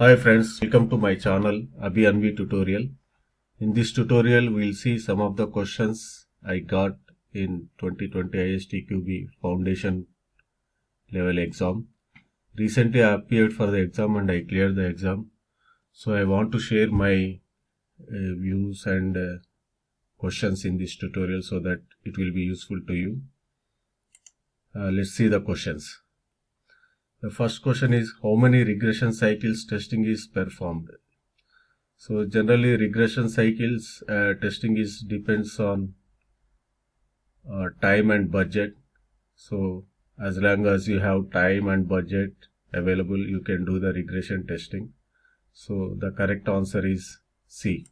Hi friends, welcome to my channel Abhi Anvi tutorial. In this tutorial, we'll see some of the questions I got in 2020 ISTQB Foundation level exam. Recently, I appeared for the exam and I cleared the exam. So I want to share my views and questions in this tutorial so that it will be useful to you. Let's see the questions. The first question is, how many regression cycles testing is performed? So generally regression cycles testing is depends on time and budget. So as long as you have time and budget available, you can do the regression testing. So the correct answer is C.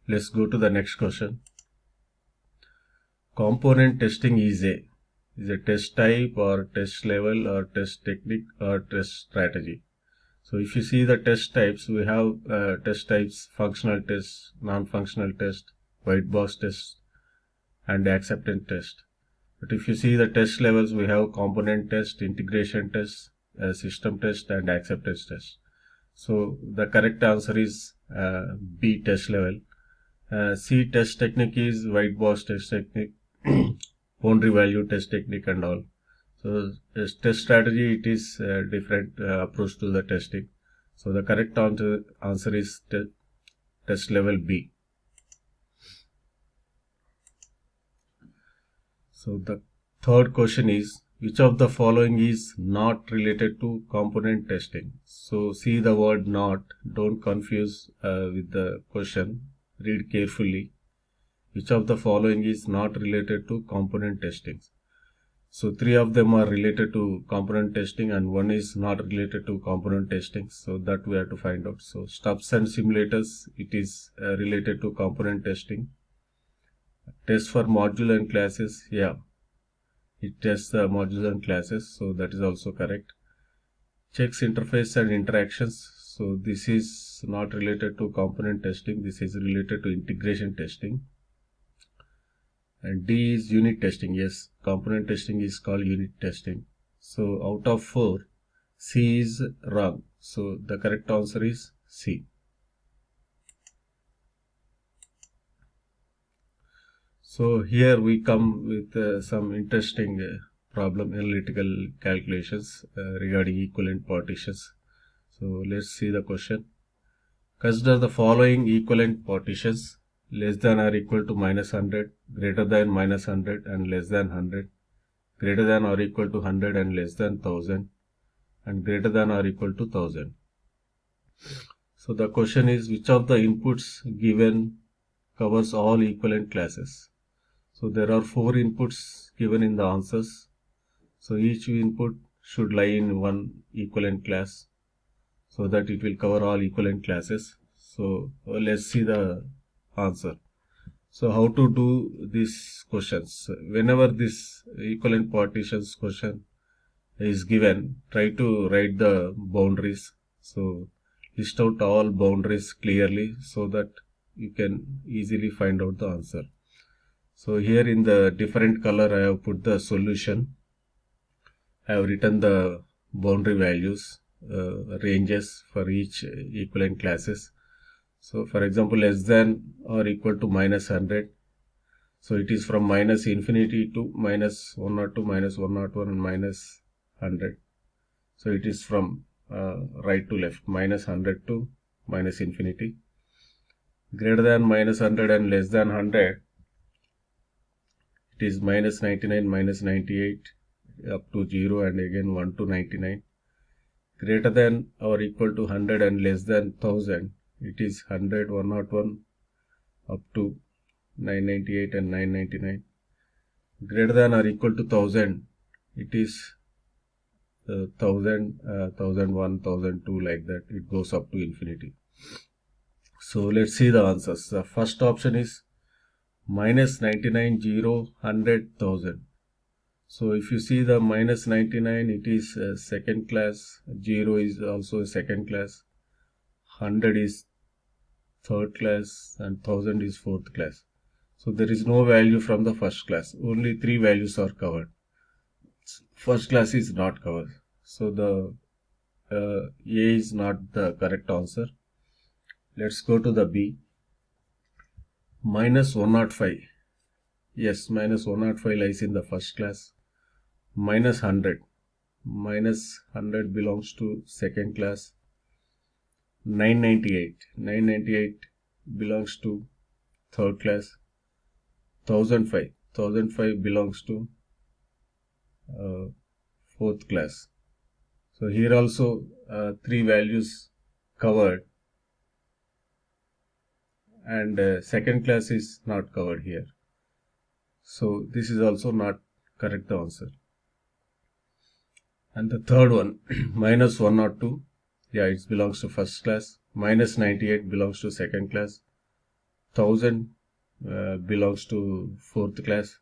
Let's go to the next question. Component testing is a test type or test level or test technique or test strategy. So if you see the test types, we have test types: functional test, non-functional test, white box test, and acceptance test. But if you see the test levels, we have component test, integration test, system test, and acceptance test. So the correct answer is B, test level. C, test technique is white box test technique, boundary value test technique, and all. So test strategy, it is a different approach to the testing. So the correct answer is test level B. So the third question is, which of the following is not related to component testing? So see the word not, don't confuse with the question, read carefully. Which of the following is not related to component testing? So three of them are related to component testing and one is not related to component testing. So that we have to find out. So stubs and simulators, it is related to component testing. Test for module and classes, yeah, it tests the modules and classes, so that is also correct. Checks interface and interactions, so this is not related to component testing, this is related to integration testing. And D is unit testing. Yes, component testing is called unit testing. So out of 4, C is wrong. So the correct answer is C. So here we come with some interesting problem analytical calculations regarding equivalent partitions. So let's see the question. Consider the following equivalent partitions: less than or equal to -100, greater than -100 and less than 100, greater than or equal to 100 and less than 1000, and greater than or equal to 1000. So the question is, which of the inputs given covers all equivalent classes? So there are 4 inputs given in the answers. So each input should lie in one equivalent class so that it will cover all equivalent classes. So let's see the answer. So how to do these questions? Whenever this equivalent partitions question is given, try to write the boundaries. So list out all boundaries clearly so that you can easily find out the answer. So here in the different color I have put the solution. I have written the boundary values, ranges for each equivalent classes. So for example, less than or equal to -100. So it is from -infinity to -102, -101 and -100. So it is from right to left, -100 to -infinity. Greater than -100 and less than 100, it is -99, -98 up to 0 and again 1 to 99. Greater than or equal to 100 and less than 1000, it is 100, 101 up to 998 and 999. Greater than or equal to 1000, it is 1000, 1001, 1002, like that. It goes up to infinity. So let's see the answers. The first option is -99, 0, 100, 1000. So if you see the -99, it is second class, 0 is also a second class, 100 is third class, and 1000 is fourth class. So there is no value from the first class, only 3 values are covered. First class is not covered. So the A is not the correct answer. Let's go to the B. Minus 105. Yes, minus 105 lies in the first class. Minus 100. Minus 100 belongs to second class. 998. 998 belongs to third class. 1005. 1005 belongs to fourth class. So here also three values covered, and second class is not covered here. So this is also not correct answer. And the third one, minus 102, yeah, it belongs to first class. Minus 98 belongs to second class. 1000 belongs to fourth class.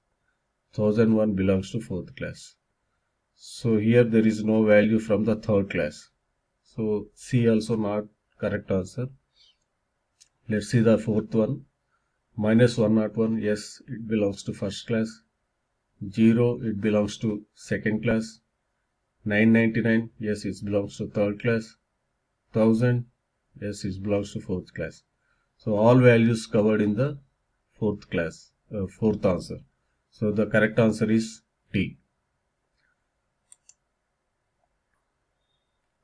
1001 belongs to fourth class. So here there is no value from the third class. So C also not correct answer. Let's see the fourth one. Minus 101, yes, it belongs to first class. 0, it belongs to second class. 999, yes, it belongs to third class. 1000, yes, it belongs to fourth class. So all values covered in the fourth class, fourth answer. So the correct answer is D.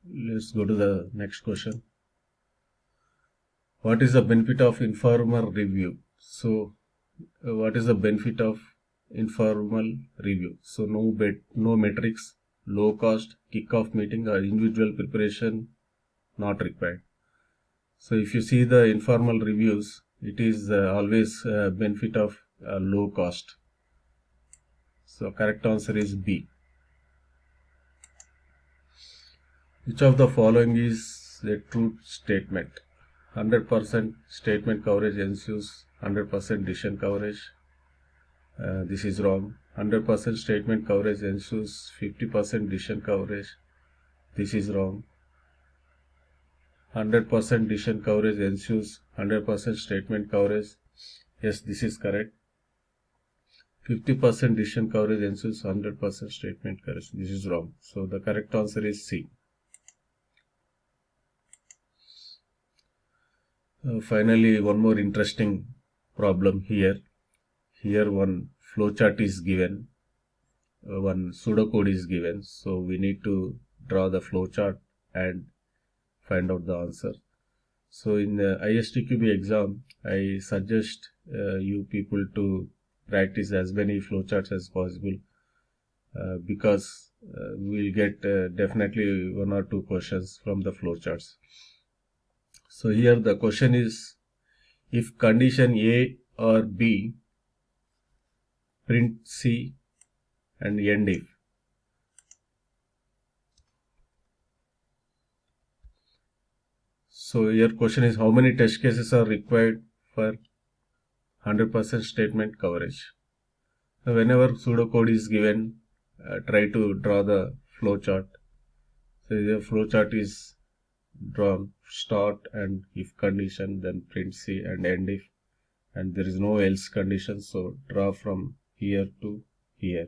Let's go to the next question. What is the benefit of informal review? So what is the benefit of informal review? So no metrics, low cost, kickoff meeting or individual preparation not required. So if you see the informal reviews, it is always benefit of low cost. So correct answer is B. Which of the following is a true statement? 100% statement coverage ensues 100% decision coverage. This is wrong. 100% statement coverage ensues 50% decision coverage. This is wrong. 100% decision coverage ensues 100% statement coverage. Yes, this is correct. 50% decision coverage ensues 100% statement coverage. This is wrong. So the correct answer is C. Finally, one more interesting problem here. Here one flowchart is given, one pseudocode is given. So we need to draw the flowchart and find out the answer. So in the ISTQB exam, I suggest you people to practice as many flowcharts as possible because we'll get definitely one or two questions from the flowcharts. So here the question is, if condition A or B, print C and end if. So your question is, how many test cases are required for 100% statement coverage? Now, whenever pseudocode is given, try to draw the flowchart. So the flowchart is drawn, start and if condition, then print C and end if, and there is no else condition, so draw from here to here.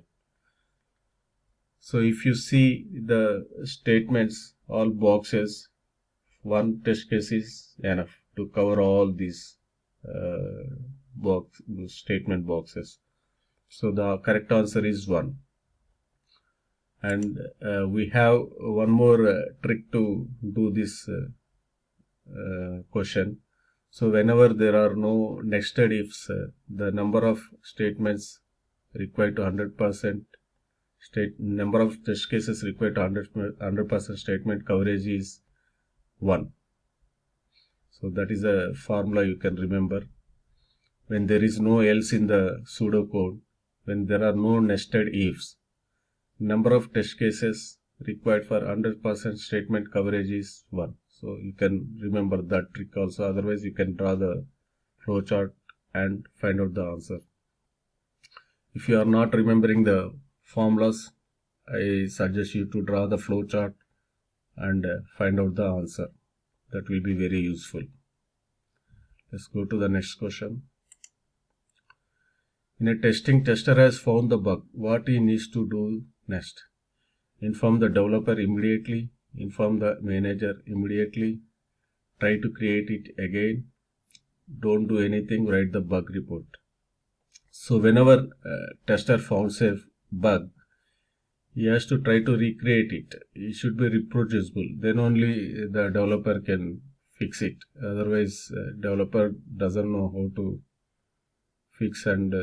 So if you see the statements, all boxes, one test case is enough to cover all these statement boxes. So the correct answer is 1. And we have one more trick to do this question. So whenever there are no nested ifs, the number of statements required to 100% number of test cases required to 100% statement coverage is 1. So that is a formula you can remember. When there is no else in the pseudocode, when there are no nested ifs, number of test cases required for 100% statement coverage is 1. So you can remember that trick also. Otherwise, you can draw the flowchart and find out the answer. If you are not remembering the formulas, I suggest you to draw the flowchart and find out the answer. That will be very useful. Let's go to the next question. In a testing, tester has found the bug. What he needs to do next? Inform the developer immediately, inform the manager immediately, try to create it again, don't do anything, write the bug report. So whenever tester finds a bug, he has to try to recreate it. It should be reproducible. Then only the developer can fix it. Otherwise, developer doesn't know how to fix, and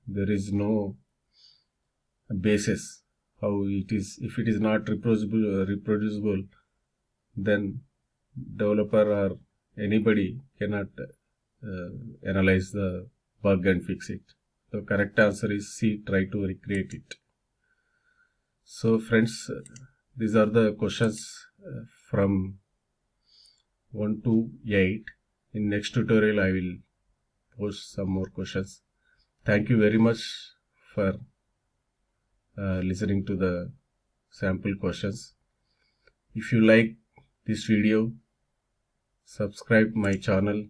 there is no basis how it is. If it is not reproducible, then developer or anybody cannot analyze the bug and fix it. The correct answer is C, try to recreate it. So friends, these are the questions from 1 to 8. In next tutorial I will post some more questions. Thank you very much for listening to the sample questions. If you like this video, subscribe my channel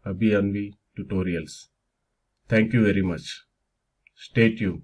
Abhi Anvi Tutorials. Thank you very much. Stay tuned.